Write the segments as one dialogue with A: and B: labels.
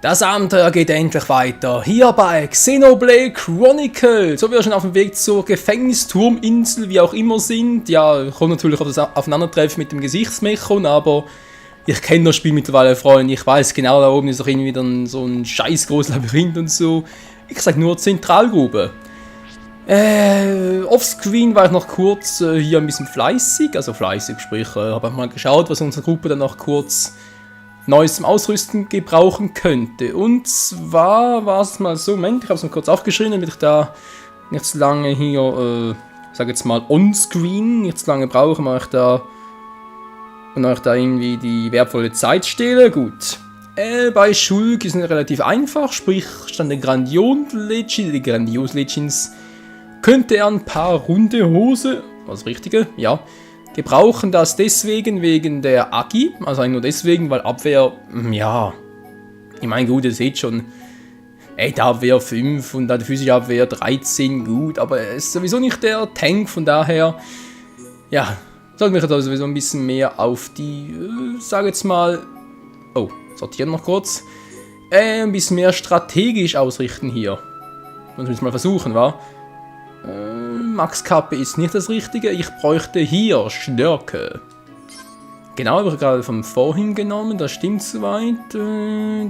A: Das Abenteuer geht endlich weiter, hier bei Xenoblade Chronicles, so wir schon auf dem Weg zur Gefängnisturminsel, wie auch immer sind. Ja, kommt natürlich auf das Aufeinandertreffen mit dem Gesichtsmechon, aber ich kenne das Spiel mittlerweile, Freunde. Ich weiß genau, da oben ist doch irgendwie dann so ein scheiß großes Labyrinth und so. Ich sag nur Zentralgrube. Offscreen war ich noch kurz hier ein bisschen fleißig, sprich, habe mal geschaut, was unsere Gruppe dann noch kurz Neues zum Ausrüsten gebrauchen könnte. Und zwar war es mal so, Moment, ich habe es mal kurz aufgeschrieben, damit ich da nicht zu lange hier, sage jetzt mal onscreen, nicht zu lange brauche, und euch da irgendwie die wertvolle Zeit stehle. Gut. Bei Shulk ist es relativ einfach, sprich, stand der Grandios-Legend, die Grandios-Legends könnte er ein paar runde Hose, was Richtige, ja, gebrauchen, das deswegen wegen der Agi, also eigentlich nur deswegen, weil Abwehr, ja, ich meine gut, ihr seht schon, da Abwehr 5 und dann physische Abwehr 13, gut, aber er ist sowieso nicht der Tank, von daher, ja, sollten wir da sowieso ein bisschen mehr auf die, sage jetzt mal, oh, sortieren noch kurz, ein bisschen mehr strategisch ausrichten hier. Das müssen wir mal versuchen, wa? Max-Kappe ist nicht das Richtige, ich bräuchte hier Stärke. Genau, habe ich gerade vom vorhin genommen, das stimmt soweit.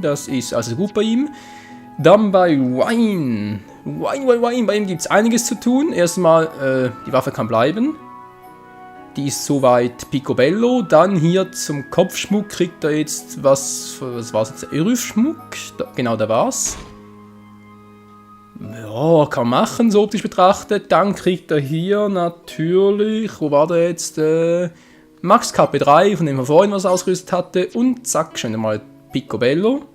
A: Das ist also gut bei ihm. Dann bei Wine. Wine, bei ihm gibt es einiges zu tun. Erstmal, die Waffe kann bleiben. Die ist soweit picobello. Dann hier zum Kopfschmuck kriegt er jetzt was war es jetzt? Erüff-Schmuck? Genau, da war's. Ja, kann man machen, so optisch betrachtet. Dann kriegt er hier natürlich, wo war der jetzt? Max KP3, von dem er vorhin was ausgerüstet hatte. Und zack, schon einmal picobello.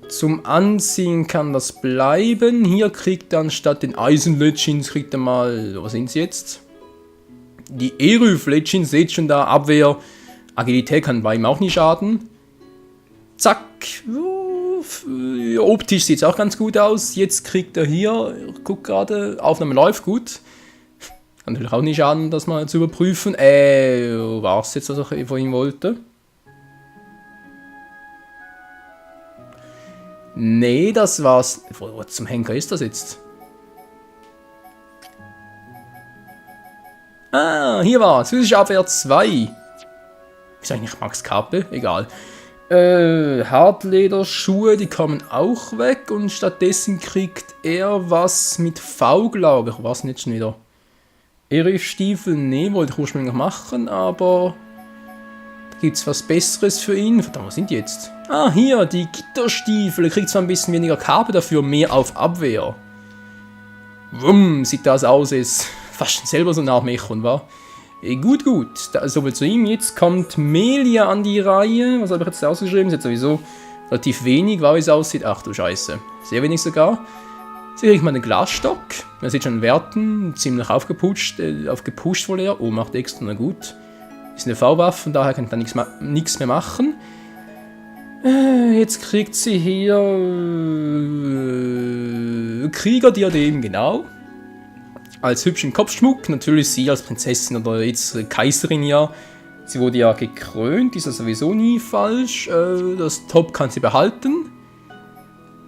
A: Zum Anziehen kann das bleiben. Hier kriegt er anstatt den Eisen Legends, kriegt er mal, was sind sie jetzt? Die Erüff Legends, seht schon da, Abwehr, Agilität kann bei ihm auch nicht schaden. Zack. Optisch sieht es auch ganz gut aus. Jetzt kriegt er hier, ich guck gerade, Aufnahme läuft gut. Kann natürlich auch nicht schaden, das mal zu überprüfen. War es jetzt, was ich von ihm wollte? Nee, das war's. Wo zum Henker ist das jetzt? Ah, hier war's. Physische Abwehr 2. Ist eigentlich Max Kappe? Egal. Hartlederschuhe, die kommen auch weg und stattdessen kriegt er was mit V, glaube ich. Was nicht schon wieder? Erüff-Stiefel, nee, wollte ich ursprünglich machen, aber da gibt es was Besseres für ihn. Verdammt, was sind die jetzt? Ah, hier, die Gitterstiefel. Er kriegt zwar ein bisschen weniger Kappe dafür, mehr auf Abwehr. Wumm, sieht das aus, ist fast selber so nach Mechon, wa? Gut. Soviel zu ihm. Jetzt kommt Melia an die Reihe. Was habe ich jetzt ausgeschrieben? Sie hat sowieso relativ wenig, wie es aussieht. Ach du Scheiße. Sehr wenig sogar. Jetzt kriege ich mal einen Glasstock. Man sieht schon Werten. Ziemlich gepusht wohl er. Oh, macht extra, na gut. Ist eine V-Waffe, von daher kann ich da nichts mehr machen. Jetzt kriegt sie hier Kriegerdiadem, genau. Als hübschen Kopfschmuck, natürlich sie als Prinzessin oder jetzt Kaiserin ja. Sie wurde ja gekrönt, ist ja sowieso nie falsch. Das Top kann sie behalten.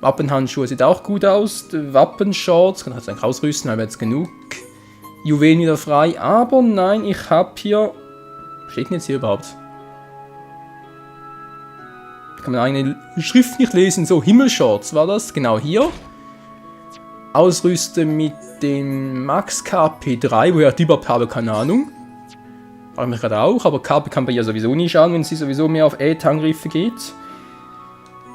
A: Wappenhandschuhe sieht auch gut aus. Wappenshorts, kann ich jetzt ausrüsten, haben wir jetzt genug Juwelen wieder frei. Aber nein, ich habe hier... Was steht denn jetzt hier überhaupt? Ich kann meine eigene Schrift nicht lesen. So, Himmelshorts war das, genau hier. Ausrüste mit dem Max KP3, woher ich die überhaupt habe, keine Ahnung. Frage mich gerade auch, aber KP kann bei ihr sowieso nicht schauen, wenn sie sowieso mehr auf Angriffe geht.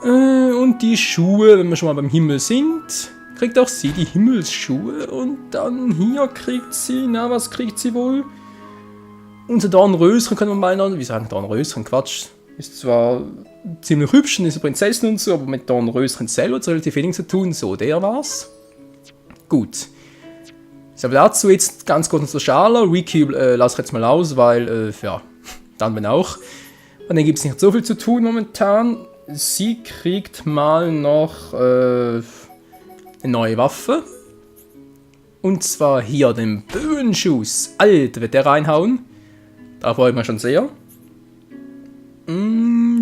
A: Und die Schuhe, wenn wir schon mal beim Himmel sind, kriegt auch sie die Himmelsschuhe. Und dann hier kriegt sie, na was kriegt sie wohl? Unser Dornröschen können wir mal nennen. Wie sagen Dornröschen? Quatsch. Ist zwar ziemlich hübsch, ist eine Prinzessin und so, aber mit Dornröschen selber hat es relativ wenig zu tun. So, der war's. Gut. So, aber dazu jetzt ganz kurz noch zur Schala. Riki lasse ich jetzt mal aus, weil, ja, dann wenn auch. Und dann gibt es nicht so viel zu tun momentan. Sie kriegt mal noch eine neue Waffe. Und zwar hier den Böenschuss. Alter, wird der reinhauen. Da freue ich mich schon sehr.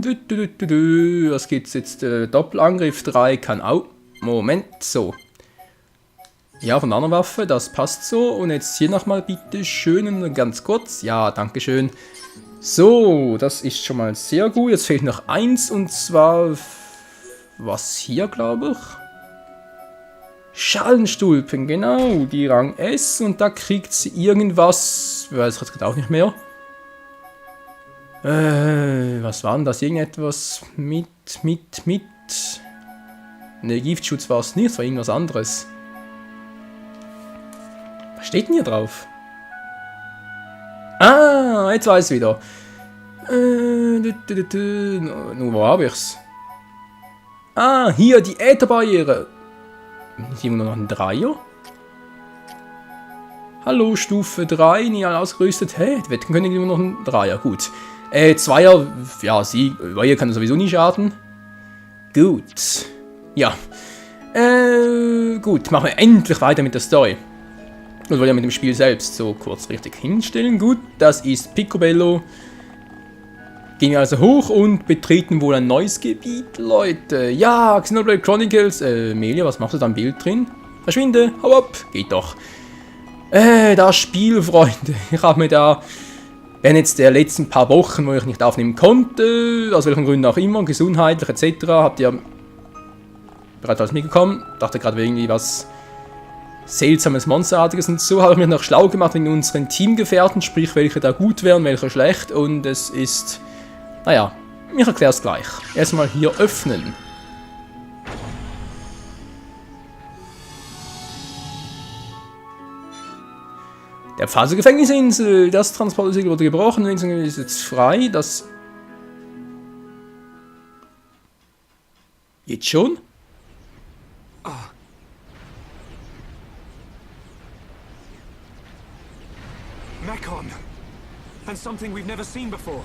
A: Was gibt's jetzt? Doppelangriff 3 kann auch. Moment, so. Ja, von einer Waffe, das passt so. Und jetzt hier nochmal bitte schön und ganz kurz. Ja, danke schön. So, das ist schon mal sehr gut. Jetzt fehlt noch eins und zwar... Was hier, glaube ich? Schalenstulpen, genau. Die Rang S und da kriegt sie irgendwas... Ich weiß ich jetzt gerade auch nicht mehr. Was war denn das? Irgendetwas mit... Ne, Giftschutz war es nicht, es war irgendwas anderes. Was steht denn hier drauf? Ah, jetzt weiß ich wieder. Nun, wo habe ich's? Ah, hier, die Ätherbarriere. Ist immer noch ein Dreier? Hallo, Stufe 3, nicht alle ausgerüstet. Hey, die Wetten können immer noch ein Dreier, gut. Zweier, ja, ihr kann sowieso nie schaden. Gut. Ja. Gut, machen wir endlich weiter mit der Story. Und wollen ja mit dem Spiel selbst so kurz richtig hinstellen. Gut, das ist Picobello. Gehen wir also hoch und betreten wohl ein neues Gebiet, Leute. Ja, Xenoblade Chronicles. Melia, was machst du da im Bild drin? Verschwinde, hau ab. Geht doch. Das Spiel, Freunde. Ich habe mir da während jetzt der letzten paar Wochen, wo ich nicht aufnehmen konnte, aus welchen Gründen auch immer, gesundheitlich etc., habt ihr bereits alles mitbekommen. Dachte gerade irgendwie was seltsames, monsterartiges und so, habe ich mich noch schlau gemacht in unseren Teamgefährten, sprich welche da gut wären, welche schlecht und es ist, naja, ich erkläre es gleich. Erstmal hier öffnen. Der Pfad zur Gefängnisinsel, das Transportsiegel wurde gebrochen, die Insel ist jetzt frei, das... Jetzt schon?
B: Mechon! And something we've never seen before.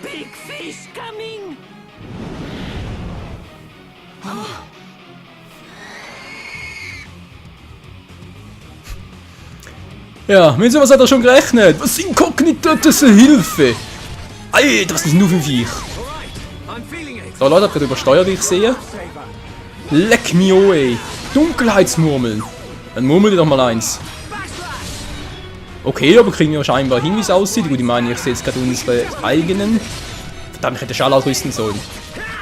C: Big fish coming!
A: Ja, mit sowas hat er schon gerechnet. Was inkognito, das ist eine Hilfe. Alter, was ist denn nur für ein Viech? So Leute, habt ihr übersteuert, wie ich sehe? Leck mich oh, ey. Dunkelheitsmurmeln. Dann murmel dir doch mal eins. Okay, aber kriegen wir scheinbar hin, wie es aussieht. Gut, ich meine, ich sehe jetzt gerade unsere eigenen. Verdammt, ich hätte Schall ausrüsten sollen.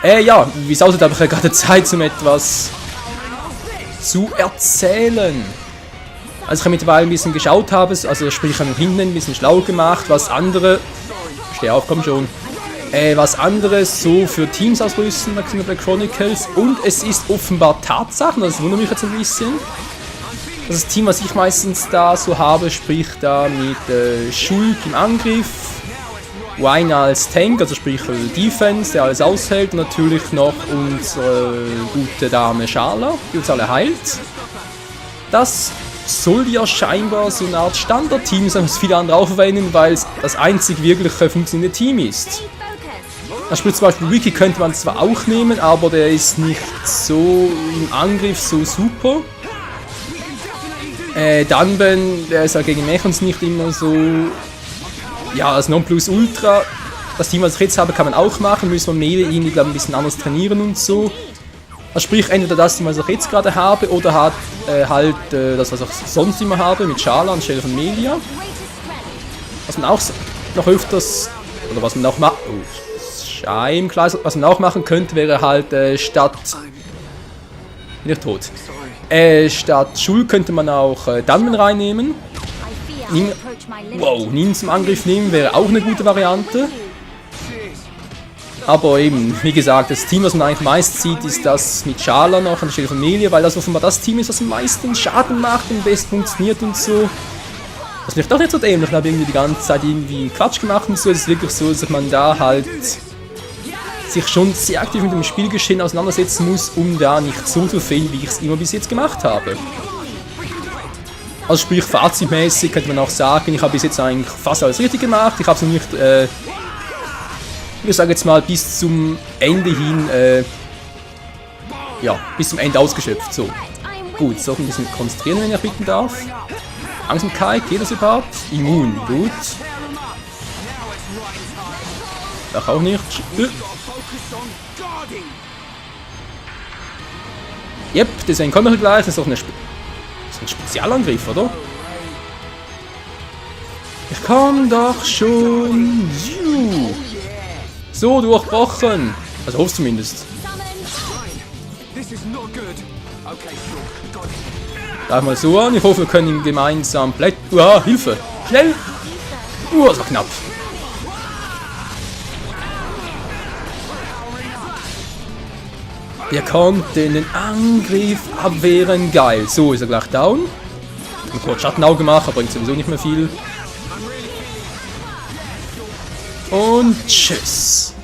A: Ja, wie es aussieht, habe ich ja gerade Zeit, um etwas zu erzählen. Als ich mittlerweile ein bisschen geschaut habe, also sprich, ich habe noch hinten ein bisschen schlau gemacht, was andere... Steh auf, komm schon. Was anderes so für Teams ausrüsten, bei Xenoblade Chronicles. Und es ist offenbar Tatsache, das wundert mich jetzt ein bisschen. Das Team, was ich meistens da so habe, sprich da mit Shulk im Angriff, Wine als Tank, also sprich Defense, der alles aushält, und natürlich noch unsere gute Dame Schala, die uns alle heilt. Das soll ja scheinbar so eine Art Standard-Team sein, was viele andere auch verwenden, weil es das einzig wirklich funktionierende Team ist. Das Spiel zum Beispiel Ricky könnte man zwar auch nehmen, aber der ist nicht so im Angriff so super. Dunban, der ist ja gegen Mechons nicht immer so, ja, das Nonplusultra. Das Team, was ich jetzt habe, kann man auch machen, müssen wir Melee irgendwie, glaube ich, ein bisschen anders trainieren und so. Also sprich, entweder das Team, was ich jetzt gerade habe, oder halt das, was ich sonst immer habe, mit Schala anstelle von Melia. Was man auch noch öfters, oder was man auch macht, was man auch machen könnte, wäre halt statt... Bin ich tot. Statt Schul könnte man auch Dunban reinnehmen. Nin zum Angriff nehmen wäre auch eine gute Variante. Aber eben, wie gesagt, das Team, was man eigentlich meist sieht, ist das mit Schala noch anstelle von Melia, weil das offenbar das Team ist, was am meisten Schaden macht und best funktioniert und so. Das ist doch nicht so dämlich, ich habe irgendwie die ganze Zeit irgendwie Quatsch gemacht und so. Es ist wirklich so, dass man da halt sich schon sehr aktiv mit dem Spielgeschehen auseinandersetzen muss, um da nicht so zu fehlen, wie ich es immer bis jetzt gemacht habe. Also sprich, fazitmäßig könnte man auch sagen, ich habe bis jetzt eigentlich fast alles richtig gemacht. Ich habe es noch nicht, ich sage jetzt mal, bis zum Ende hin, ja, bis zum Ende ausgeschöpft. So, gut, so ein bisschen konzentrieren, wenn ich bitten darf. Langsamkeit, geht das überhaupt? Immun, gut. Ach, auch nicht.
B: Gotta focus on guarding.
A: Yep, deswegen kommen wir gleich. Das ist doch das ist ein Spezialangriff, oder? Ich komm doch schon. So, durchbrochen. Also hoffst zumindest.
B: This is not good. Okay, sure. Got it.
A: Greif mal so an. Ich hoffe, wir können ihn gemeinsam plätten. Hilfe! Schnell! Das war knapp. Wir konnten den Angriff abwehren. Geil. So ist er gleich down. Ich habe kurz Schattenauge gemacht, aber bringt sowieso nicht mehr viel. Und tschüss.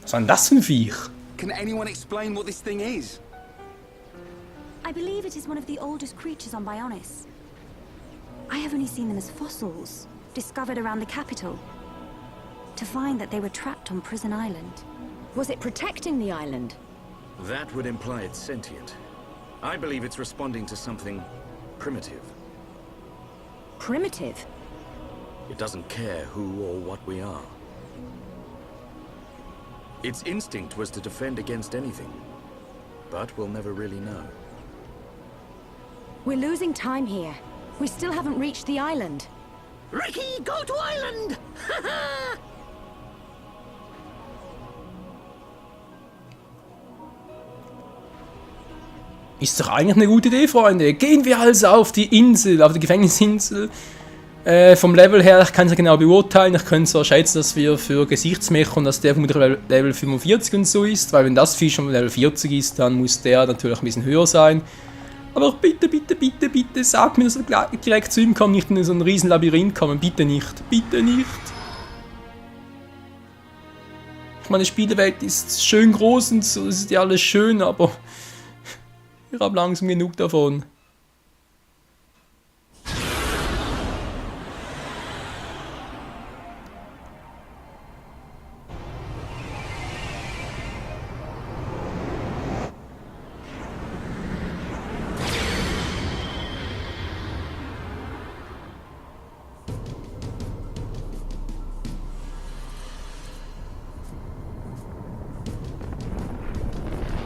A: Was war denn das für ein Viech?
B: Can anyone explain what this thing is?
D: I believe it is one of the oldest creatures on Bionis. I have only seen them as fossils, discovered around the capital. To find that they were trapped on Prison Island.
E: Was it protecting the island?
F: That would imply it's sentient. I believe it's responding to something primitive.
E: Primitive?
F: It doesn't care who or what we are. Its instinct was to defend against anything, but we'll never really know.
E: We're losing time here. We still haven't reached the island.
C: Ricky, go to island!
A: Ist doch eigentlich eine gute Idee, Freunde. Gehen wir also auf die Insel, auf die Gefängnisinsel. Vom Level her, ich kann es ja genau beurteilen. Ich könnte so schätzen, dass wir für Gesichtsmecher und dass der vermutlich Level 45 und so ist. Weil wenn das Vieh schon Level 40 ist, dann muss der natürlich ein bisschen höher sein. Aber bitte, bitte, bitte, bitte, sag mir, dass wir direkt zu ihm kommen, nicht in so ein riesen Labyrinth kommen. Bitte nicht, bitte nicht. Ich meine, die Spielewelt ist schön groß und so ist ja alles schön, aber ich habe langsam genug davon.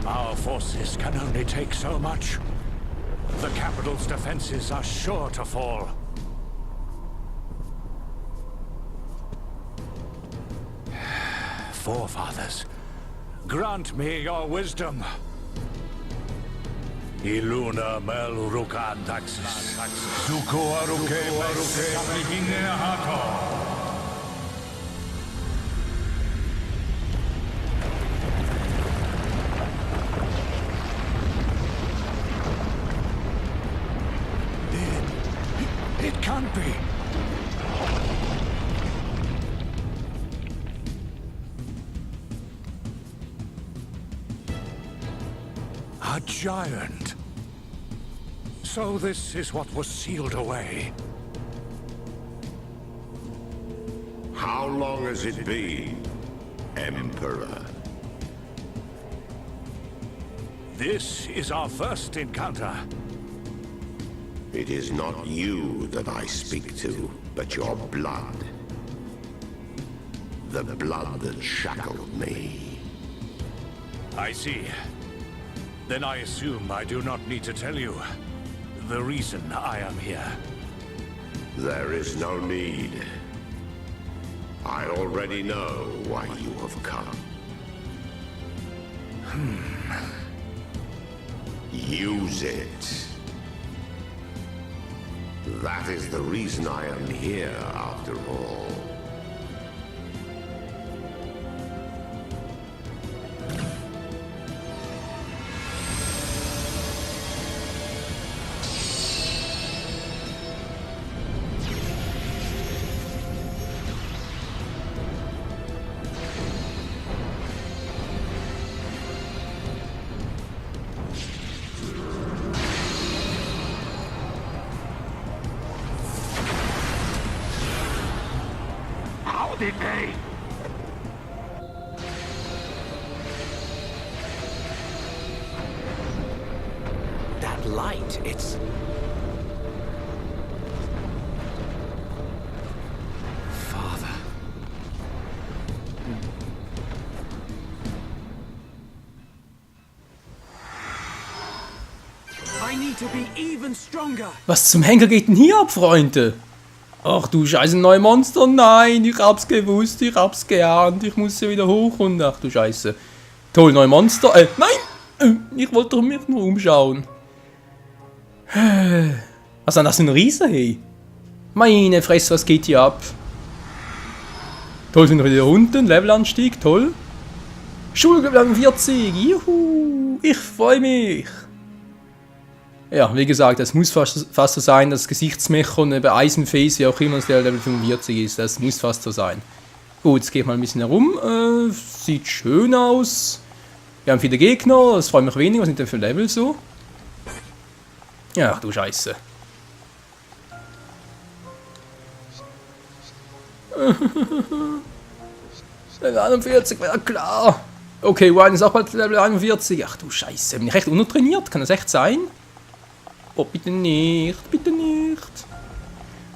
G: Our forces can only take so much. The capital's defenses are sure to fall. Forefathers, grant me your wisdom. Iluna mel rukan taxis. Suko aruke kapihine hato. It can't be. A giant. So this is what was sealed away.
H: How long has it been, Emperor?
G: This is our first encounter.
H: It is not you that I speak to, but your blood. The blood that shackled me.
G: I see. Then I assume I do not need to tell you the reason I am here.
H: There is no need. I already know why you have come. Use it. That is the reason I am here, after all.
G: How did they?
C: That light, it's...
B: to be even stronger.
A: Was zum Henker geht denn hier ab, Freunde? Ach du Scheiße, neue Monster? Nein, ich hab's gewusst, ich hab's geahnt, ich muss ja wieder hoch und ach du Scheiße. Toll, neue Monster. Nein! Ich wollte mich nur umschauen. Was sind das für ein Riesen, hey? Meine Fresse, was geht hier ab? Toll, sind wir wieder unten, Levelanstieg, toll. Schullevel 40, juhu, ich freue mich. Ja, wie gesagt, es muss fast so sein, das Gesichtsmecher und bei Eisenface, wie auch immer es der Level 45 ist, das muss fast so sein. Gut, jetzt gehe ich mal ein bisschen herum, sieht schön aus. Wir haben viele Gegner, das freut mich weniger, was sind denn für Level so? Ja, ach du Scheiße. Level 41 wäre klar. Okay, Ryan ist auch bald Level 41. Ach du Scheiße, bin ich echt untertrainiert? Kann das echt sein? Oh, bitte nicht, bitte nicht.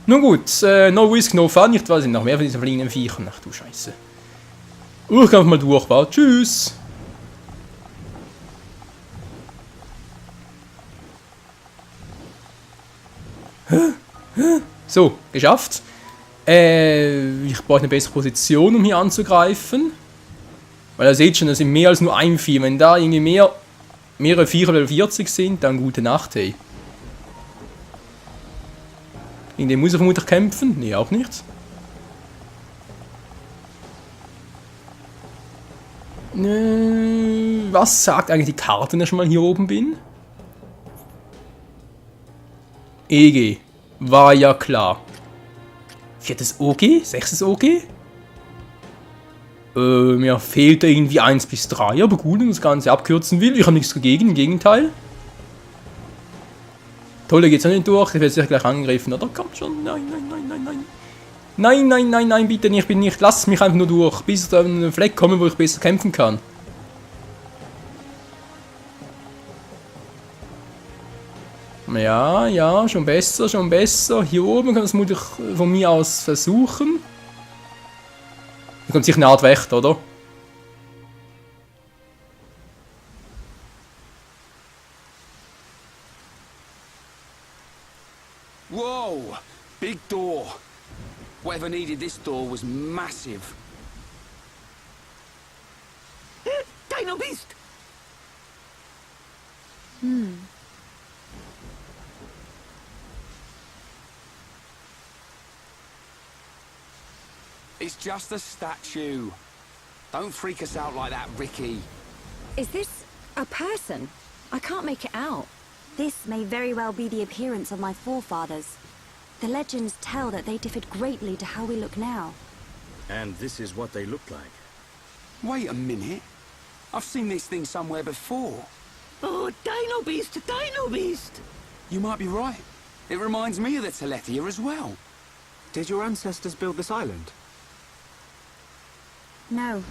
A: Nun gut, no risk, no fun. Ich weiß nicht, noch mehr von diesen fliegenden Viechern. Ach du Scheiße. Ich kann mal durch, wa? Tschüss. So, geschafft. Ich brauche eine bessere Position, um hier anzugreifen. Weil ihr seht schon, das sind mehr als nur ein Vieh. Wenn da irgendwie mehrere Viecher Level 40 sind, dann gute Nacht, hey. Gegen den muss er vermutlich kämpfen? Nee, auch nicht. Was sagt eigentlich die Karte, wenn ich schon mal hier oben bin? EG. War ja klar. Viertes OG? Sechstes OG? Mir fehlt da irgendwie 1 bis 3, aber gut, wenn man das Ganze abkürzen will. Ich habe nichts dagegen, im Gegenteil. Toll, da geht's ja nicht durch, ich werde sich gleich angegriffen, oder? Kommt schon, nein, nein, nein, nein, nein. Nein, nein, nein, nein, bitte nicht, bitte nicht. Lasst mich einfach nur durch, bis da ein Fleck kommt, wo ich besser kämpfen kann. Ja, ja, schon besser, schon besser. Hier oben kann das mutig von mir aus versuchen. Da kommt sicher eine Art Wächter, oder?
B: Whoa! Big door. Whatever needed this door was massive.
C: Dino Beast!
B: It's just a statue. Don't freak us out like that, Ricky.
E: Is this a person? I can't make it out.
D: This may very well be the appearance of my forefathers. The legends tell that they differed greatly to how we look now.
F: And this is what they looked like.
B: Wait a minute. I've seen this thing somewhere before.
C: Oh, Dino Beast! Dino Beast!
B: You might be right. It reminds me of the Teletia as well.
I: Did your ancestors build this island?
D: No.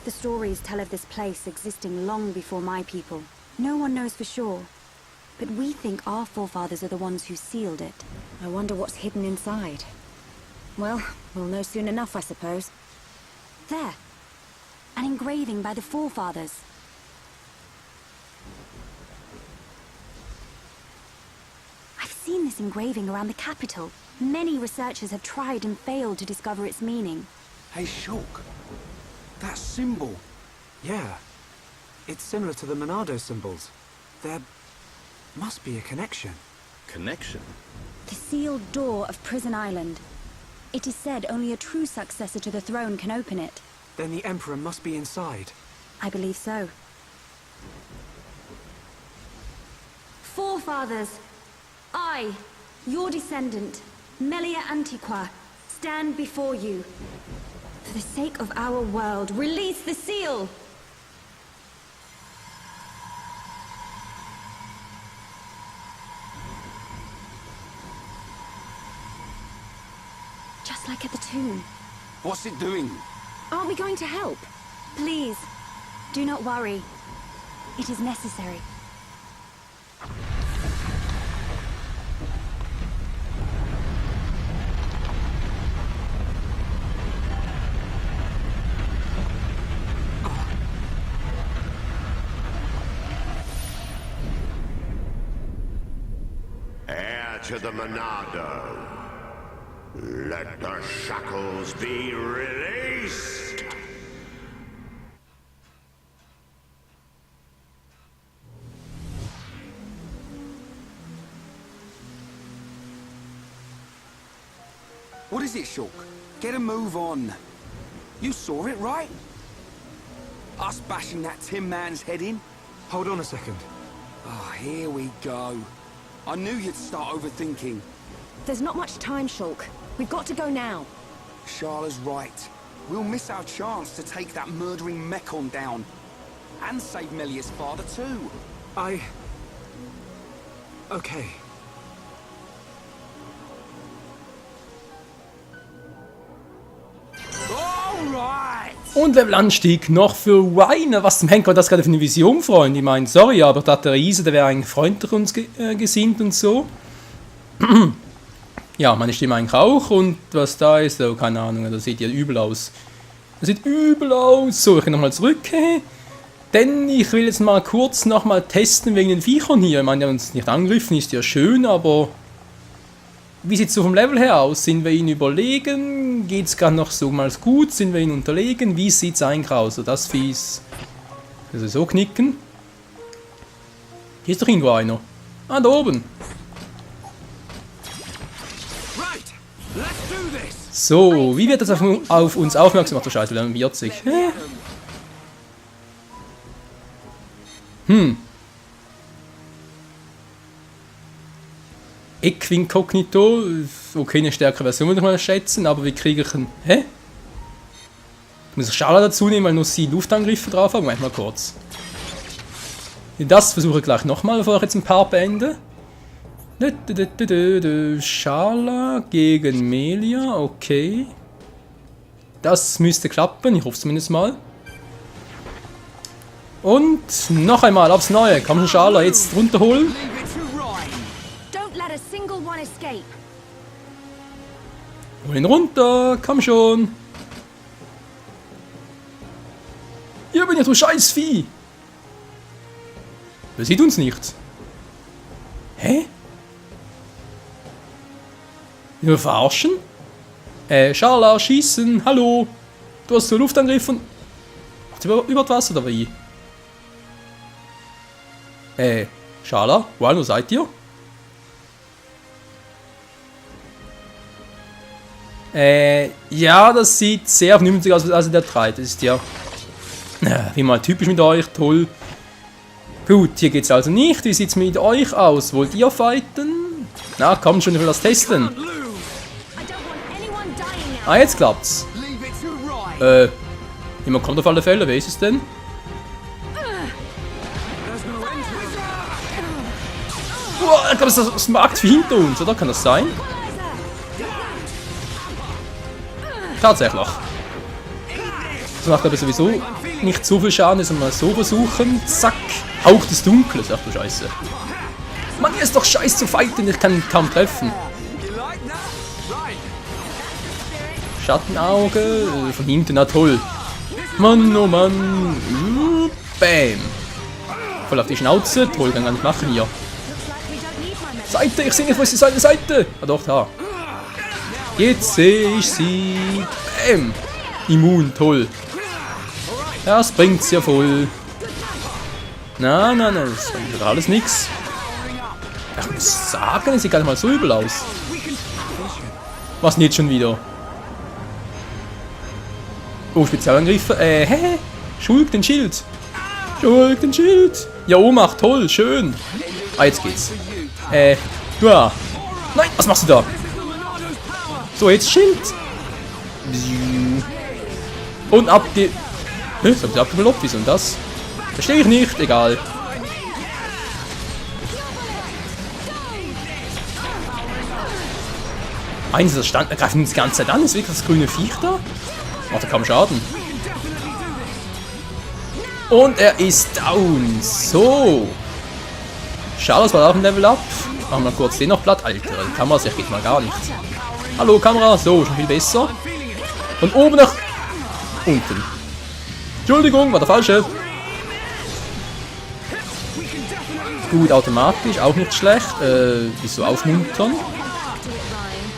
D: The stories tell of this place existing long before my people. No one knows for sure. But we think our forefathers are the ones who sealed it.
E: I wonder what's hidden inside. Well, we'll know soon enough, I suppose.
D: There. An engraving by the forefathers. I've seen this engraving around the capital. Many researchers have tried and failed to discover its meaning.
B: Hey, Shulk. That symbol.
I: Yeah. It's similar to the Monado symbols. There must be a connection.
F: Connection?
D: The sealed door of Prison Island. It is said only a true successor to the throne can open it.
I: Then the Emperor must be inside.
D: I believe so. Forefathers, I, your descendant, Melia Antiqua, stand before you. For the sake of our world, release the seal! Just like at the tomb.
B: What's it doing?
E: Aren't we going to help?
D: Please, do not worry. It is necessary.
H: to the Monado. Let the shackles be released!
B: What is it, Shulk? Get a move on. You saw it, right? Us bashing that Tin Man's head in?
I: Hold on a second.
B: Oh, here we go. I knew you'd start overthinking.
E: There's not much time, Shulk. We've got to go now.
B: Sharla's right. We'll miss our chance to take that murdering Mechon down. And save Melia's father, too.
I: Okay.
B: Alright!
A: Und Levelanstieg noch für Reiner. Was zum Henker war das gerade für eine Vision, Freund? Ich meine, sorry, aber da der Riese, der wäre eigentlich freundlich uns gesinnt und so. Ja, meine Stimme eigentlich auch. Und was da ist, oh, keine Ahnung, das sieht ja übel aus. Das sieht übel aus. So, ich kann nochmal zurück. Denn ich will jetzt mal kurz nochmal testen wegen den Viechern hier. Ich meine, die haben uns nicht angegriffen, ist ja schön, aber... Wie sieht es so vom Level her aus? Sind wir ihnen überlegen? Geht es gerade noch so mal gut? Sind wir ihnen unterlegen? Wie sieht es eigentlich aus? Also das Vieh ist... Also so knicken. Hier ist doch irgendwo einer. Ah, da oben. So, wie wird das auf uns aufmerksam? Ach du Scheiße, wir haben 40. Equincognito, okay, eine stärkere Version würde ich mal schätzen, aber wie kriege ich einen... Hä? Muss ich Schala dazu nehmen, weil nur sie Luftangriffe drauf haben? Moment mal kurz. Das versuche ich gleich nochmal, bevor ich jetzt ein paar beende. Schala gegen Melia, okay. Das müsste klappen, ich hoffe zumindest mal. Und noch einmal aufs Neue. Komm schon, Schala, jetzt runterholen. Hol ihn runter, komm schon. Hier bin ich, du Scheißvieh. Wer sieht uns nicht? Hä? Wir verarschen? Schala, schießen, hallo. Du hast so Luftangriff und... Macht über das Wasser oder wie? Schala, wo seid ihr? Ja, das sieht sehr vernünftig aus, also der treibt. Das ist ja... Wie mal typisch mit euch, toll. Gut, hier geht's also nicht. Wie sieht's mit euch aus? Wollt ihr fighten? Na, komm schon, ich will das testen. Ah, jetzt klappt's. Jemand kommt auf alle Fälle, wer ist es denn? Boah, ich glaube, das Markt wie hinter uns, oder? Kann das sein? Tatsächlich. Das macht aber sowieso nicht so viel Schaden, dass wir mal so versuchen. Zack. Hauch des Dunkles. Ach du Scheiße. Mann, hier ist doch scheiße zu fighten, ich kann ihn kaum treffen. Schattenauge. Von hinten, na toll. Mann, oh Mann. Bam. Voll auf die Schnauze. Toll, kann gar nicht machen hier. Seite, ich sehe nicht, wo ist die Seite? Ah doch, da. Jetzt sehe ich sie. Bam. Immun, toll. Das bringt's ja voll. Na, das bringt ja alles nix. Ich muss sagen, es sieht gar nicht mal so übel aus. Was denn jetzt schon wieder? Oh, Spezialangriffe. Schulk den Schild. Schulk den Schild. Ja, Ohnmacht, toll, schön. Ah, jetzt geht's. Ja. Nein, was machst du da? So, jetzt Schild. Und abge... Das hab ich abgeblockt, wieso denn das? Verstehe ich nicht, egal. Eins ist das Stand... Greifen uns die ganze Zeit an? Ist wirklich das grüne Viech da? Macht er kaum Schaden. Und er ist down. So. Schade, das war auch ein Level Up. Machen wir mal kurz den noch platt. Alter, die Kamera sich geht mal gar nicht. Hallo Kamera, so, schon viel besser. Von oben nach unten. Entschuldigung, war der falsche. gut automatisch, auch nicht schlecht. Wieso aufmuntern?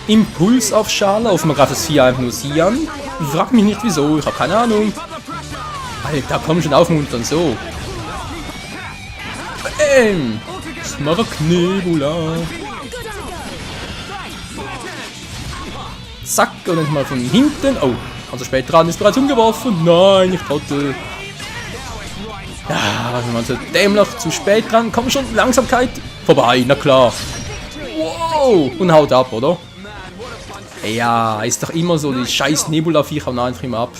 A: Impuls auf Schala, auf man greift das Vieh einfach nur sie an. Frag mich nicht wieso, ich habe keine Ahnung. Alter, komm schon aufmuntern, so. Smaragdnebula. Zack, und dann mal von hinten. Oh, also spät dran, ist bereits umgeworfen. Nein, ich trottel. Ja, wenn man so dämlich zu spät dran, komm schon, Langsamkeit. Vorbei, na klar. Wow, und haut ab, oder? Ja, ist doch immer so, die scheiß Nebula-Viecher hauen einfach immer ab.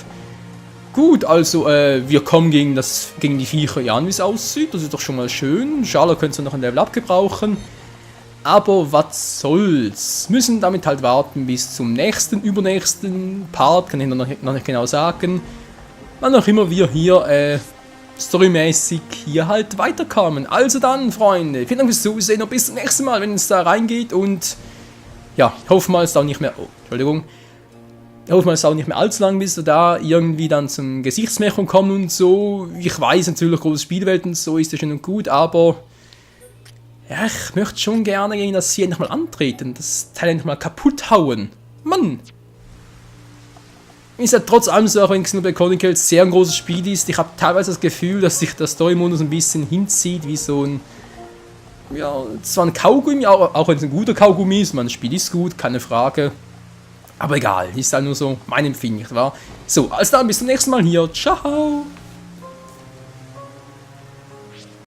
A: Gut, also, wir kommen gegen die Viecher ja an, wie es aussieht. Das ist doch schon mal schön. Schala könnte noch ein Level up gebrauchen. Aber was soll's? Müssen damit halt warten bis zum nächsten, übernächsten Part. Kann ich noch nicht genau sagen. Wann auch immer wir hier, storymäßig hier halt weiterkommen. Also dann, Freunde, vielen Dank fürs Zusehen und bis zum nächsten Mal, wenn es da reingeht. Und ja, ich hoffe mal, es dauert nicht mehr... Oh, Entschuldigung. Ich hoffe mal, es dauert nicht mehr allzu lang, bis wir da irgendwie dann zum Gesichtsmechung kommen und so. Ich weiß natürlich, große Spielwelt und so ist ja schön und gut, aber... Ja, ich möchte schon gerne gegen das hier endlich mal antreten. Das Teil endlich mal kaputt hauen. Mann! Ist ja trotz allem so, auch wenn Xenoblade Chronicles sehr ein großes Spiel ist, ich habe teilweise das Gefühl, dass sich der Story-Modus ein bisschen hinzieht, wie so ein... Ja, zwar ein Kaugummi, auch wenn es ein guter Kaugummi ist, das Spiel ist gut, keine Frage. Aber egal, ist halt nur so mein Empfinden, nicht wahr? So, also dann bis zum nächsten Mal hier. Ciao!